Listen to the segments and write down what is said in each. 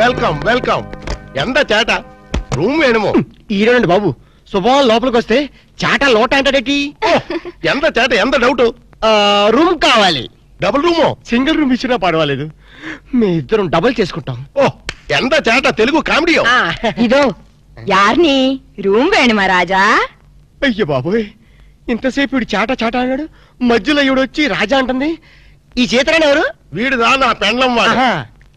Welcome welcome. ఎంత చేట room వేణుమో ఈరోనండి బాబు. శుభం లోపలికి వస్తే చాట లోట అంటాడేటి. ఎంత చేట ఎంత డౌట్. రూమ్ కావాలి. డబుల్ రూమో సింగిల్ రూమ్ ఇచ్చినా పర్వాలేదు, మీ ఇద్దరం డబుల్ చేసుకుంటాం. ఎంత చేట తెలుగు కామెడీ. ఇదో యార్ని రూమ్ వేణుమా రాజా. అయ్యో బాబోయ్, ఇంతసేపు వీడు చాట చాట అన్నాడు, మధ్యలో ఈవిడొచ్చి రాజా అంటుంది. ఈ చేతరాని ఎవరు? వీడిదా నా పెండ్లం వాడు.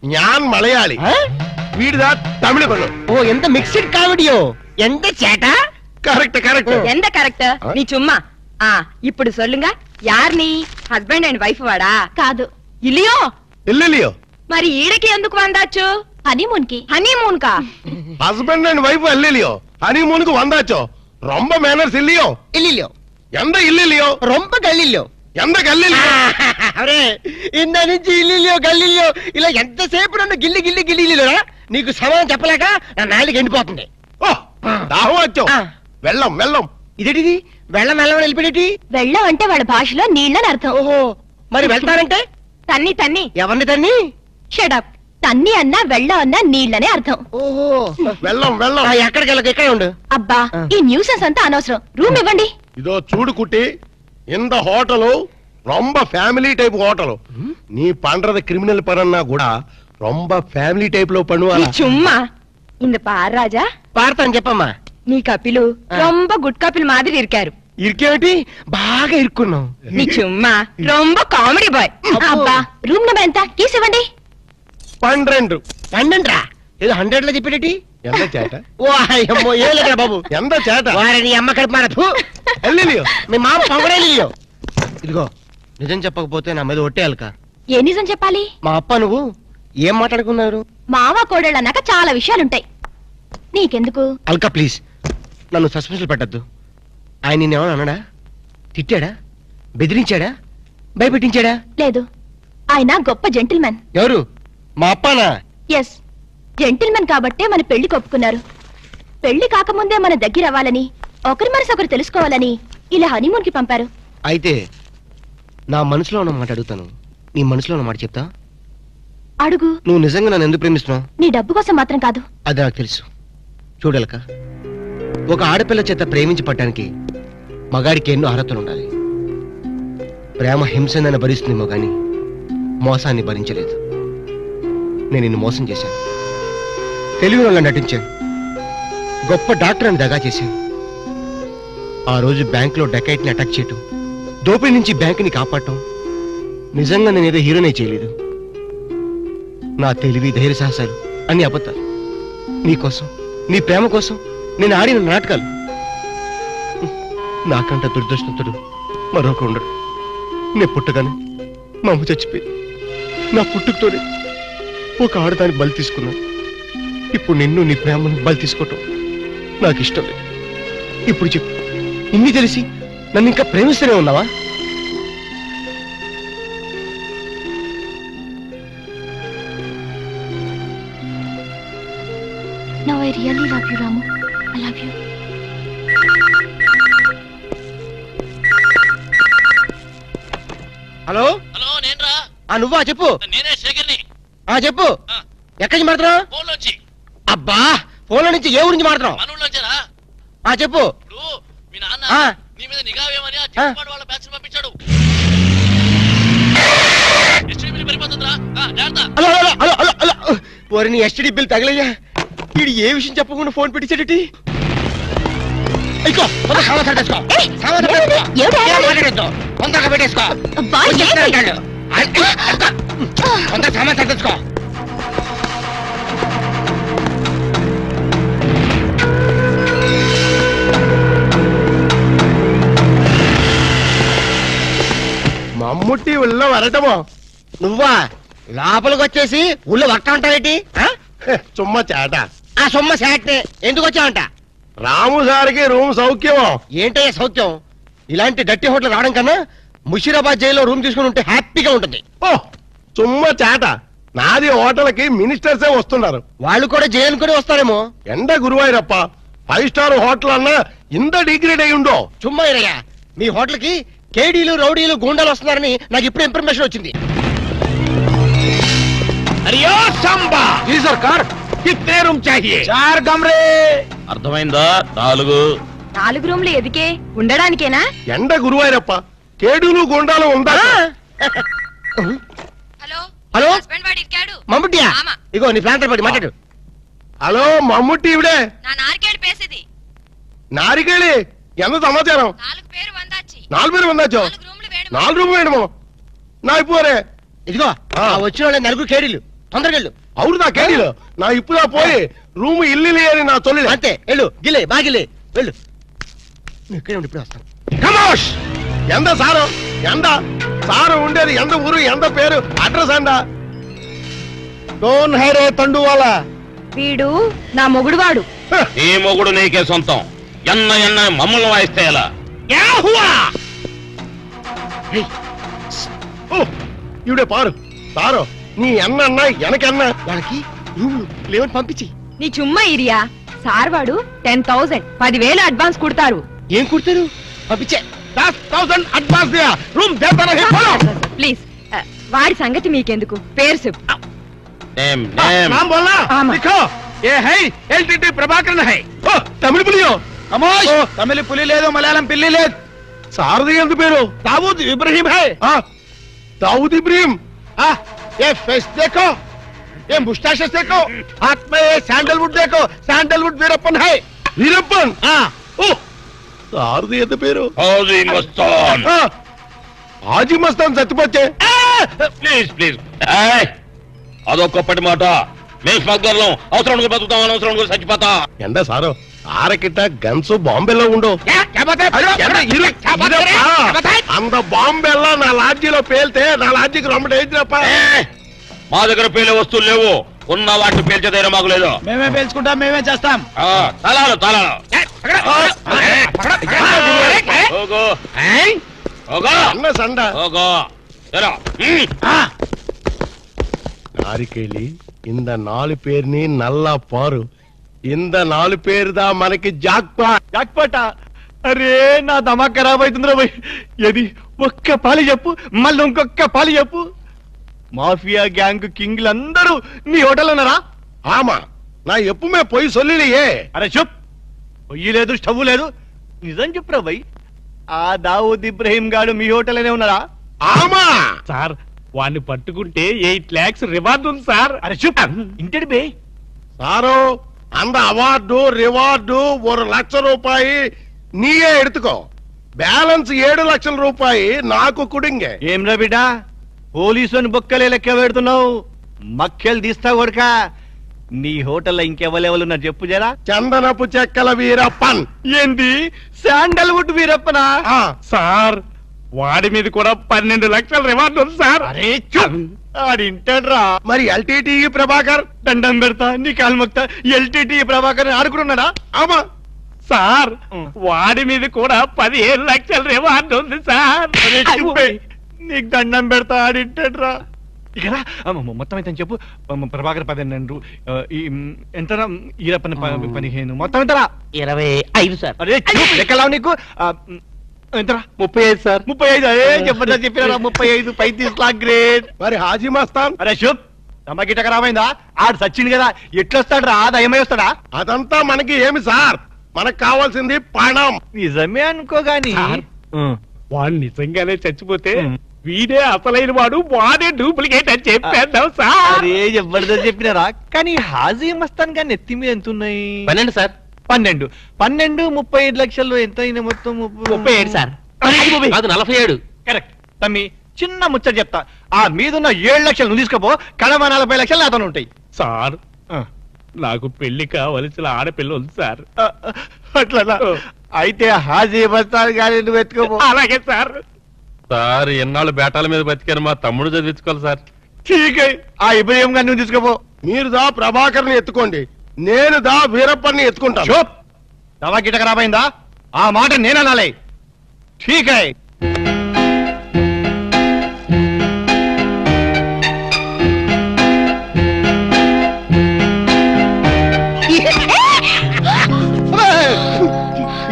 జ్ఞాన్ మలయాళి, వీడిదా తమిళ పెళ్ళం. ఓ ఎంత మిక్స్డ్ కామెడీయో. ఎంత చేట. Correct correct. ఎంత కరెక్ట్ నీ చుమ్మా. ఇప్పుడు சொல்லுங்க, యార్ని హస్బెండ్ అండ్ వైఫ్ వాడా? కాదు, ఇల్లియో. ఇల్లియో మరి ఈడకి ఎందుకు వందాచ్చు? హనీమూన్ కి. హనీమూన్ కా? హస్బెండ్ అండ్ వైఫ్ ఇల్లియో, హనీమూన్ కు వందాచో. రొంబ మేనర్స్ ఇల్లియో. ఇల్లియో ఎంత ఇల్లియో రొంబ గల్లియో. ఎంత గల్లియో. అరే ఇంద నుంచి ఇల్లియో గల్లియో ఇలా ఎంతసేపు నన్ను గిల్లి గిల్లి గిల్లిరా. నీకు సమాధానం చెప్పలేక నా నాలుగు ఎండిపోతుంది. దాహం వచ్చావు. వెళ్ళం వెళ్ళం. ఇదేటిది వెళ్ళం వెళ్ళం వెళ్ళిపోయేటి? వెళ్ళం అంటే వాళ్ళ భాషలో నీళ్ళని అర్థం. ఓహో, మరి వెళ్తారంటే? తన్ని తన్ని. ఎవరిని తన్ని? షడప్. తన్ని అన్నా వెళ్ళం అన్నా నీళ్ళనే అర్థం. ఓహో, వెళ్ళం వెళ్ళం. ఎక్కడికి వెళ్ళక ఎక్కడ ఉండు. అబ్బా, ఈ న్యూసెన్స్ అంతా అనవసరం. రూమ్ ఇవ్వండి. ఇదో చూడు కుట్టి, ఇంత హోటలు రొంబ ఫ్యామిలీ టైప్ హోటలు. நீ பண்றது கிரிமினல் பரன்னா கூட ரொம்ப ఫ్యామిలీ టైప్ లో பண்ணுவாங்க. சும்மா இந்த பார் ராஜா. పాడతాను చెప్పమ్మా. నీ కపిలు రొంబ గుడ్ కపిల్ మాదిరి ఇరికారు. ఇరికేమిటి? బాగా ఇరుక్కున్నాం. నీ చుమ్మా రొంబ కామెడీ బాయ్. అబ్బా, రూమ్ నెంబర్ ఎంత? కీస్ ఇవ్వండి. 12. 12 రా? ఏదో 100 లో చెప్పేటి. ఎంత చేట. ఓ అయ్యమ్మో, ఏ లేదురా బాబు. ఎంత చేట. వారిని అమ్మ కడుపు మారదు. ఎల్లియో మీ మామ పొగడేలియో. ఇదిగో నిజం చెప్పకపోతే నా మీద ఒట్టేయాలక. ఏ నిజం చెప్పాలి? మా అప్ప నువ్వు ఏం మాట్లాడుకున్నారు? మావా కోడళ్ళు అన్నాక చాలా విషయాలుంటాయి. నీకెందుకు? అల్కా ప్లీజ్, నన్ను సస్పెన్షన్ పెట్టద్దు. ఆయన నిన్నేమన్నా అన్నాడా? తిట్టాడా? బెదిరించాడా? భయపెట్టించాడా? లేదు, ఆయన గొప్ప జెంటిల్మెన్. ఎవరు? మా అప్పనా? ఎస్, జెంటిల్మెన్ కాబట్టే మన పెళ్లి కొప్పుకున్నారు. పెళ్లి కాకముందే మన దగ్గర అవ్వాలని, ఒకరి మనసు ఒకరు తెలుసుకోవాలని ఇలా హనీమూన్ కి పంపారు. అయితే నా మనసులో ఉన్న మాట అడుగుతాను, నీ మనసులో ఉన్న మాట చెప్తా? అడుగు. నువ్వు నిజంగా నన్ను ఎందుకు ప్రేమిస్తున్నావు? నీ డబ్బు కోసం మాత్రం కాదు. అది నాకు తెలుసు. చూడలక, ఒక ఆడపిల్ల చేత ప్రేమించి పట్టడానికి మగాడికి ఎన్నో అర్హతలు ఉండాలి. ప్రేమ హింసనని భరిస్తుందేమో గాని మోసాన్ని భరించలేదు. నేను నిన్ను మోసం చేశాను, తెలివిలో నటించాను, గొప్ప డాక్టర్ అని దగా చేశాను. ఆ రోజు బ్యాంకులో డకైట్ని అటాక్ చేయటం, దోపిడీ నుంచి బ్యాంకుని కాపాడటం, నిజంగా నేనేదో హీరోనే చేయలేదు. నా తెలివి ధైర్య సాహసాలు అన్ని అబద్ధాలు. నీకోసం, నీ ప్రేమ కోసం నేను ఆడిన నాటకాలు. నాకంట దురదృష్టంతుడు మరొక ఉండడు. నేను పుట్టగానే మా అమ్మ చచ్చిపోయి నా పుట్టుకతోనే ఒక ఆడదాన్ని బలి తీసుకున్నాను. ఇప్పుడు నిన్ను, నీ ప్రేమను బలి తీసుకోవటం నాకు ఇష్టం లేదు. ఇప్పుడు చెప్పు, ఇన్ని తెలిసి నన్ను ఇంకా ప్రేమిస్తూనే ఉన్నావా? Now I really love you, Ramu. I love you. Hello hello, నేనురా. నువ్వా? చెప్పు. నేనే శేఖర్ని. చెప్పు. ఎక్కడి నుంచి మాట్లాడుతున్నావు? ఫోన్ లోంచి. అబ్బా, ఫోన్లో నుంచి ఏ ఊరించి మాట్లాడుతున్నావు? మన ఊళ్ళోంచేరా. చెప్పు. ఇప్పుడు మీ నాన్న నీ మీద నిఘా వేయమని ఆ చిన్నపాడు వాళ్ళ బ్యాచ్ పంపించాడు. ఎస్టీడీ బిల్ పడిపోతుందిరా. నీ ఎస్టీడీ బిల్ తగలయ్యా. వీడు ఏ విషయం చెప్పకుండా ఫోన్ పెట్టించాడటి. సమాధానం పెట్టేసుకో. మమ్ముట్టి ఉళ్ళ వరటమో. నువ్వా? లోపలికి వచ్చేసి ఊళ్ళో వక్క ఉంటావేటి? చుమ్మ చేట. సొమ్మ శాట్నే. ఎందుకు వచ్చావంట? రాము సార్కి రూమ్ సౌఖ్యమో. ఏంటయ్యా సౌఖ్యం? ఇలాంటి డట్టి హోటల్ రావడం కన్నా ముషీరాబాద్ జైల్లో రూమ్ తీసుకుని ఉంటే హ్యాపీగా ఉంటుంది. చుమ్మ చేట. నాది హోటల్కి మినిస్టర్సే వస్తున్నారు. వాళ్ళు కూడా జైలు కూడా వస్తారేమో. ఎండ గురువాయిరప్ప, 5 స్టార్ హోటల్ అన్నా ఇంత డిగ్రేడ్ అయి ఉండో. చుమ్మా ఇరయ్యా, మీ హోటల్ కి కేడీలు రౌడీలు గూండాలు వస్తున్నారని నాకు ఇప్పుడు ఇన్ఫర్మేషన్ వచ్చింది. అరియో సంబా जी सरकार कितने रूम चाहिए 4 कमरे అర్థమైందా 4 4 రూమ్లు ఎదికే ఉండడానికేనా? ఎండ గురువారప్ప కేడులు గుండాలు ఉందా హలో హలో హస్బెండ్ వాడు ఇక్కాడు. మమ్ముట్టియా ఆమా. ఇగో నీ ప్లాంటర్ పడి మాట్లాడు. హలో మమ్ముట్టి ఇవిడే నా నారికేడు పేసిది. నారికేళి ఎంత సమాచారం 4 పేరు వందాచి. 4 పేరు వందాచో 4 రూమ్లు వేడు. 4 రూమ్ వేయడమో నా ఇప్పుడే ఇదిగో ఆ వచ్చిన వాళ్ళ నలుగురు కేడీలు తొందరగా వెళ్ళు. అవునుదా కేడీలు నా ఇప్పుడా పోయి రూమ్ ఇల్లు అని నా తొలి అంతే వెళ్ళు గిల్లే బాగిలే వెళ్ళు. నువ్వు ఇక్కడే ఉండి ఇప్పుడే వస్తాను. కమోష్ ఎంత సారం ఎంత సారం ఉండేది ఎంత ఊరు ఎంత పేరు అడ్రస్ అండ డోన్ హైరే తండువాలా వీడు నా మొగుడు వాడు. నీ మొగుడు నీకే సొంతం ఎన్న మమ్మల్ని వాయిస్తే ఎలా ఓ ఇవిడే పారు సారో నీ ఎన్న ఎనకన్న వాళ్ళకి రూములు లేవని పంపించి. నీ చుమ్మా ఇరియా సార్ వాడు 10,000 10,000 అడ్వాన్స్ కుడతారు. ఏం కుడతారు పంపించే. 10,000 అడ్వాన్స్ దియా రూమ్ దేతా నహీ బోలో ప్లీజ్ వాడి సంగతి మీకెందుకు పేరు చెప్పు. నేమ్ नाम बोलना आमा। लिखो ये है एलटीटी प्रभाकरन है ओ तमिल पुलियो कमोश तमिल पुली लेदो मलयालम पिल्ली ले सारदी ఎంత పేరు दाऊद इब्राहिम है हां दाऊद इब्राहिम ये फेस देखो ये मुस्टैचेस देखो हाथ में ये सैंडलवुड देखो सैंडलवुड वीरप्पन है वीरप्पन हां ओ सारदी ఎంత పేరు హౌజీ మస్తాన్ हाजी मस्तान సత్తిపచ్చే ప్లీజ్ అదొక్కప్పటి మాట మేము స్మగ్లర్లం అవసరం బతుకుతాం అనవసరం చచ్చిపోతా ఎండ సారో ఆరకిట్ట గన్స్ బాంబేలో ఉండు అంత బాంబెల్లా నా లాడ్జీలో పేల్తే నా లాడ్జీకి రొమ్మ డేంజరప్ప మా దగ్గర పేలే వస్తువులు లేవు ఉన్న వాటిని పేల్చేదైనా మాకు లేదు మేమే పేల్చుకుంటాం మేమే చేస్తాం తలాలు అన్న సండ நாரிக்கேலி இந்த 4 பேர்ని నల్ల పారు ఇంద 4 పేరుదా మనకి జాక్పాటా అరే నా దమా ఖరాబ్ అవుతుందిరా భయ్ ఏది ఒక్క పాలి చెప్పు మళ్ళీ ఇంకొక్క పాలి చెప్పు మాఫియా గ్యాంగ్ కింగ్లందరూ నీ హోటల్ ఉన్నారా ఆమా నా ఎప్పుమే పోయి సొల్లిలియే అరే చెప్ పొయ్యి లేదు స్టవ్ లేదు నిజం చెప్పురా భయ్ ఆ దావూద్ ఇబ్రహీం గాడు మీ హోటల్లోనే ఉన్నారా ఆమా సార్ వాడిని పట్టుకుంటే 8 lakhs రివార్డు ఉంది సార్. అరే చూప్ ఇంటి బే సారో అంద అవార్డు రివార్డు 1 లక్ష రూపాయి నీయే ఎడుతుకో బ్యాలెన్స్ 7 లక్షల రూపాయి నాకు కుడింగే ఏం రా బిడ్డ పోలీసుని బొక్కలే లెక్క పెడుతున్నావు మక్కెలు తీస్తా కొడుక నీ హోటల్లో ఇంకెవరెవరున్నారు చెప్పు జరా చందనపు చెక్కల వీరప్పన్ ఏంది శాండల్వుడ్ వీరప్పనా సార్ వాడి మీద కూడా 12 లక్షల రివార్డు ఉంది సార్. ఆడింటాడ్రా మరి ఎల్టీటీ ప్రభాకర్ దండం పెడతా నీ కాలు మొక్తా ఎల్టీటీ ప్రభాకర్ ఆడుకున్నాడా ఆమా సార్ వాడి మీద కూడా 15 లక్షల రివార్డు ఉంది సార్. నీకు దండం పెడతా ఆడింటాడ్రా ఇక మొత్తం అయితే చెప్పు ప్రభాకర్ 12 ఎంత ఈరప్పని 15 మొత్తం ఎంతరా 25 సార్. అరే లెక్కలావు నీకు ఎంతరా 35 సార్. 35 అదే చెప్పండి చెప్పినా 35 35 లాక్ గ్రేట్ మరి హాజీ మస్తాన్ అరే శుభ్ తమకిట ఖరాబైందా ఆడు సచ్చింది కదా ఎట్లొస్తాడు రా దయమై వస్తాడా అదంతా మనకి ఏమి సార్ మనకు కావాల్సింది పణం నిజమే అనుకో గాని వాడు నిజంగానే చచ్చిపోతే వీడే అసలైన వాడు వాడే డూప్లికేట్ అని చెప్పేద్దాం సార్. అరే జబర్దస్త్ చెప్పినారా కానీ హాజీ మస్తాన్ గాని ఎత్తి మీద ఎంత ఉన్నాయి 12 సార్. 12 35 లక్షలు ఎంత అయినా మొత్తం 37 సార్. అది 47. కరెక్ట్ తమ్మి చిన్న ముచ్చట చెప్తా ఆ మీదున్న 7 లక్షలు నువ్వు తీసుకోపో కడమ 40 లక్షలు నాతో ఉంటాయి సార్. నాకు పెళ్లి కావలసిన ఆడపిల్ల ఉంది సార్. అట్లా అయితే హాజీ మస్తాన్ గాని నువ్వు ఎత్తుకోపో అలాగే సార్. సార్ ఎన్నాళ్ళు బేటాల మీద బతికారు మా తమ్ముడు చదివించుకోవాలి సార్. ఠీకే ఆ ఇబ్రహీం గారిని నువ్వు తీసుకోపో మీరు దా ప్రభాకర్ ని ఎత్తుకోండి నేను దా వీరప్పని ఎత్తుకుంటాను దవా గిట ఖరాబైందా ఆ మాట నేననాలే ఠీకే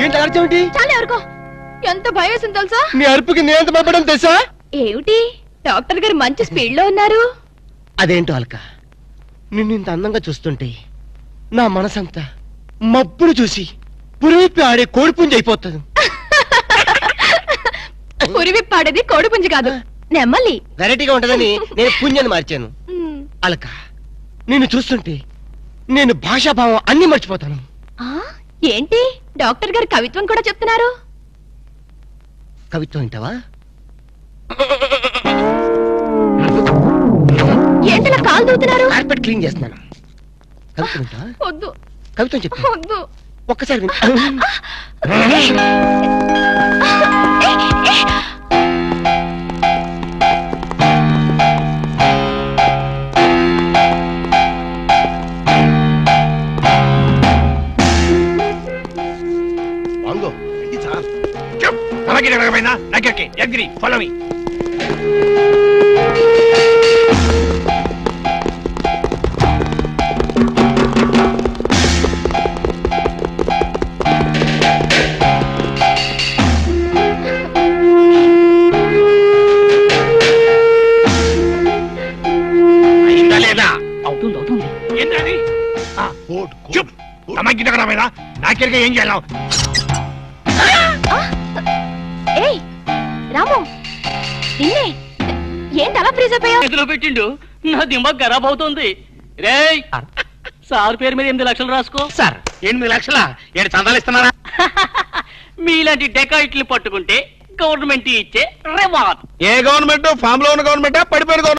ఏంటి అర్చంటి చాలా ఎవరికో ఎంత భయం వేసింది తెలుసా? నీ అరుపుకి నేను భయపడడం తెలుసా? ఏమిటి డాక్టర్ గారు మంచి స్పీడ్ లో ఉన్నారు. అదేంటో అల్క నిన్ను ఇంత అందంగా చూస్తుంటే నా మనసంతా మబ్బులు చూసి పురిపి ఆడే కోడిపుంజి అయిపోతుంది. పురివిప్పాడేది కోడిపుంజి కాదు, నెమ్మలి. వెరైటీగా ఉంటదని నేను పుంజని మార్చాను. అలక, నిన్ను చూస్తుంటే నేను భాషాభావం అన్ని మర్చిపోతాను. ఏంటి డాక్టర్ గారు కవిత్వం కూడా చెప్తున్నారు? కవిత్వం వింటావా? ఏంటలా కాలు దూతున్నారు? కార్పెట్ క్లీన్ చేస్తున్నాను. కవిత్వం వింటావా? వద్దు. కవిత్వం చెప్తా. వద్దు. ఒక్కసారి విను. వాంగో ఇది సార్. చెప్ తమకి రకమైన నగకి యగ్రి ఫాలో మీ. అవుతుంది. ఏంటది? చెప్ తమకి రకమైన నాకెరగా ఏం చేయాలి? ఏయ్ రాము, నిన్నే ఏంటి అలా ఫ్రీజ్ అయిపోయావు? చేతిలో పెట్టిండు, నా దిమాగ్ ఖరాబ్ అవుతుంది. రేయ్ సార్ పేరు మీద 8 లక్షలు రాసుకో. సార్ 8 లక్షల 7 చందాలు ఇస్తున్నారా? మీలాంటి డెకాయిట్లు పట్టుకుంటే గవర్నమెంట్ ఇచ్చే రివార్డ్. ఏ గవర్నమెంట్? ఫామ్ లో ఉన్న గవర్నమెంట్, పడిపోయిన గవర్నమెంట్.